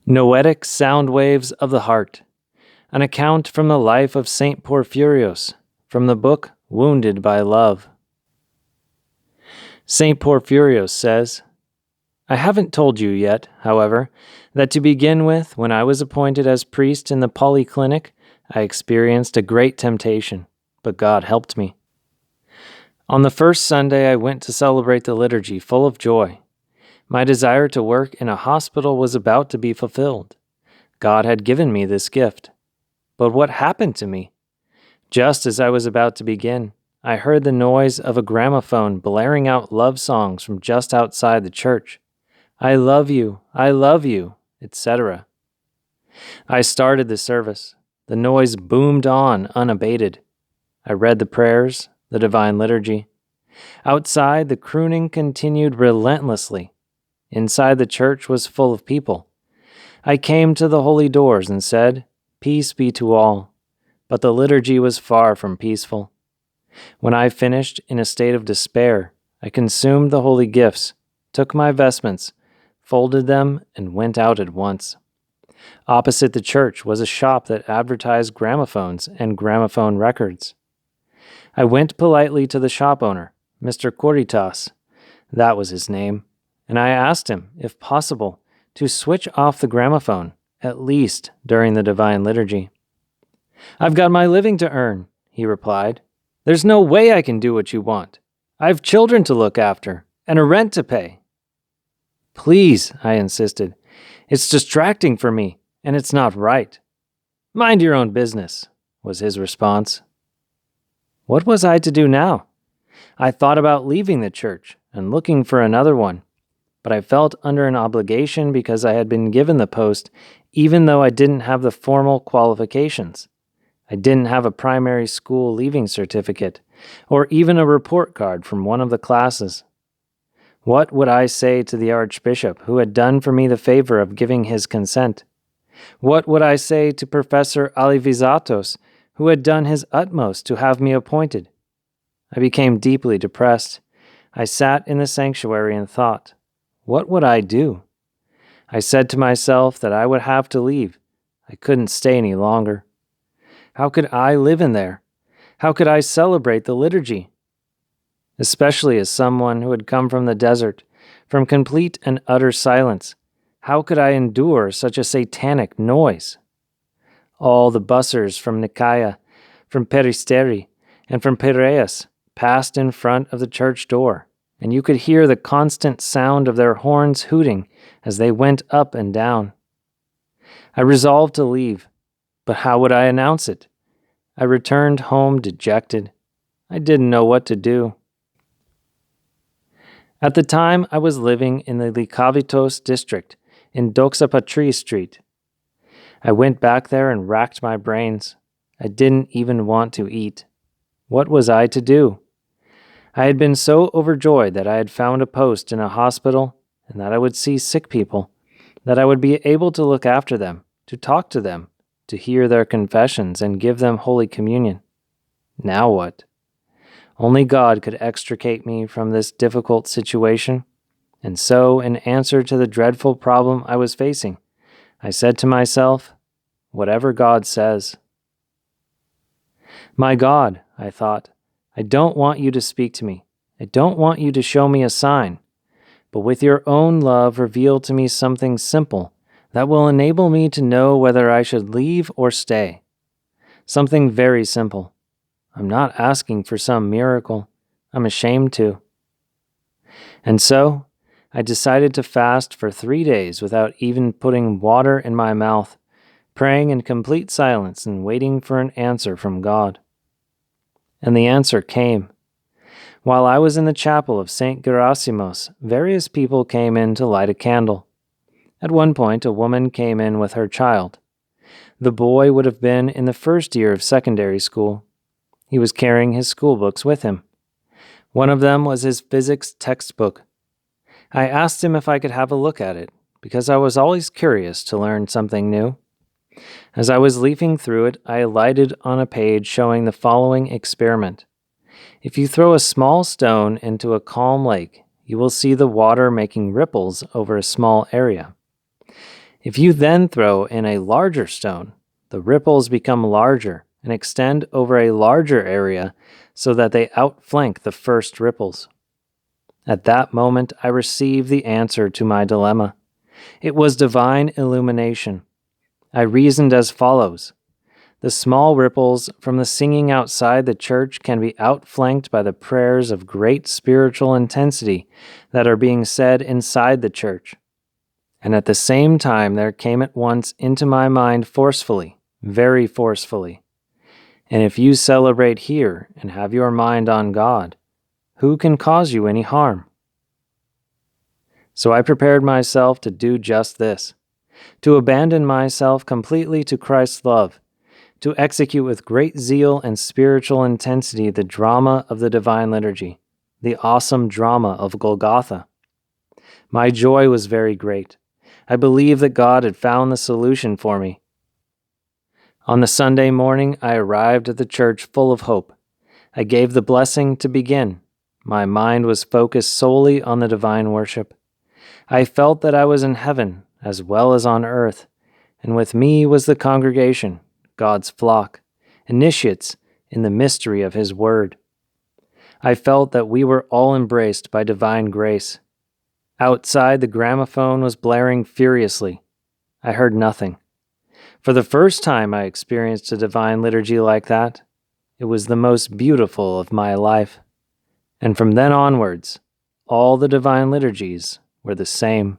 Noetic Sound Waves of the Heart, an account from the life of Saint Porphyrios, from the book Wounded by Love. Saint Porphyrios says, I haven't told you yet, however, that to begin with, when I was appointed as priest in the polyclinic, I experienced a great temptation, but God helped me. On the first Sunday, I went to celebrate the liturgy full of joy. My desire to work in a hospital was about to be fulfilled. God had given me this gift. But what happened to me? Just as I was about to begin, I heard the noise of a gramophone blaring out love songs from just outside the church. I love you, etc. I started the service. The noise boomed on unabated. I read the prayers, the divine liturgy. Outside, the crooning continued relentlessly. Inside, the church was full of people. I came to the holy doors and said, Peace be to all. But the liturgy was far from peaceful. When I finished in a state of despair, I consumed the holy gifts, took my vestments, folded them, and went out at once. Opposite the church was a shop that advertised gramophones and gramophone records. I went politely to the shop owner, Mr. Coritas, that was his name, and I asked him, if possible, to switch off the gramophone, at least during the divine liturgy. I've got my living to earn, he replied. There's no way I can do what you want. I've children to look after, and a rent to pay. Please, I insisted. It's distracting for me, and it's not right. Mind your own business, was his response. What was I to do now? I thought about leaving the church and looking for another one, but I felt under an obligation because I had been given the post even though I didn't have the formal qualifications. I didn't have a primary school leaving certificate or even a report card from one of the classes. What would I say to the archbishop who had done for me the favor of giving his consent? What would I say to Professor Alivizatos, who had done his utmost to have me appointed? I became deeply depressed. I sat in the sanctuary and thought, what would I do? I said to myself that I would have to leave. I couldn't stay any longer. How could I live in there? How could I celebrate the liturgy? Especially as someone who had come from the desert, from complete and utter silence, how could I endure such a satanic noise? All the bussers from Nicaea, from Peristeri, and from Piraeus passed in front of the church door, and you could hear the constant sound of their horns hooting as they went up and down. I resolved to leave, but how would I announce it? I returned home dejected. I didn't know what to do. At the time, I was living in the Likavitos district in Doxapatri Street. I went back there and racked my brains. I didn't even want to eat. What was I to do? I had been so overjoyed that I had found a post in a hospital and that I would see sick people, that I would be able to look after them, to talk to them, to hear their confessions and give them Holy Communion. Now what? Only God could extricate me from this difficult situation, and so, in answer to the dreadful problem I was facing, I said to myself, whatever God says. My God, I thought, I don't want you to speak to me. I don't want you to show me a sign, but with your own love reveal to me something simple that will enable me to know whether I should leave or stay. Something very simple. I'm not asking for some miracle. I'm ashamed to. And so, I decided to fast for 3 days without even putting water in my mouth, praying in complete silence and waiting for an answer from God. And the answer came. While I was in the chapel of St. Gerasimos, various people came in to light a candle. At one point, a woman came in with her child. The boy would have been in the first year of secondary school. He was carrying his school books with him. One of them was his physics textbook. I asked him if I could have a look at it, because I was always curious to learn something new. As I was leafing through it, I alighted on a page showing the following experiment. If you throw a small stone into a calm lake, you will see the water making ripples over a small area. If you then throw in a larger stone, the ripples become larger and extend over a larger area so that they outflank the first ripples. At that moment, I received the answer to my dilemma. It was divine illumination. I reasoned as follows. The small ripples from the singing outside the church can be outflanked by the prayers of great spiritual intensity that are being said inside the church. And at the same time, there came at once into my mind forcefully, very forcefully. And if you celebrate here and have your mind on God, who can cause you any harm? So I prepared myself to do just this, to abandon myself completely to Christ's love, to execute with great zeal and spiritual intensity the drama of the Divine Liturgy, the awesome drama of Golgotha. My joy was very great. I believed that God had found the solution for me. On the Sunday morning, I arrived at the church full of hope. I gave the blessing to begin. My mind was focused solely on the divine worship. I felt that I was in heaven as well as on earth, and with me was the congregation, God's flock, initiates in the mystery of His Word. I felt that we were all embraced by divine grace. Outside, the gramophone was blaring furiously. I heard nothing. For the first time I experienced a divine liturgy like that. It was the most beautiful of my life. And from then onwards, all the divine liturgies were the same.